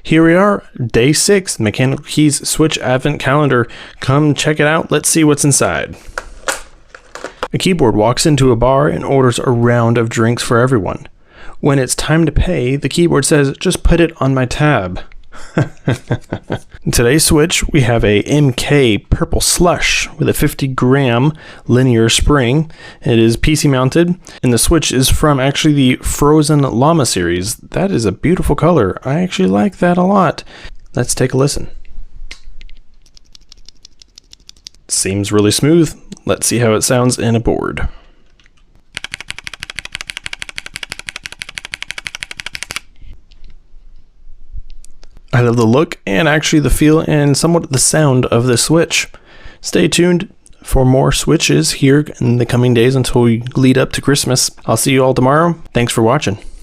Here we are, day 6, Mechanical Keys Switch Advent Calendar. Come check it out, let's see what's inside. A keyboard walks into a bar and orders a round of drinks for everyone. When it's time to pay, the keyboard says, just put it on my tab. In today's Switch, we have a MK Purple Slush with a 50-gram linear spring. It is PC mounted, and the Switch is from actually the Frozen Llama series. That is a beautiful color. I actually like that a lot. Let's take a listen. Seems really smooth. Let's see how it sounds in a board. I love the look and actually the feel and somewhat the sound of this Switch. Stay tuned for more Switches here in the coming days until we lead up to Christmas. I'll see you all tomorrow. Thanks for watching.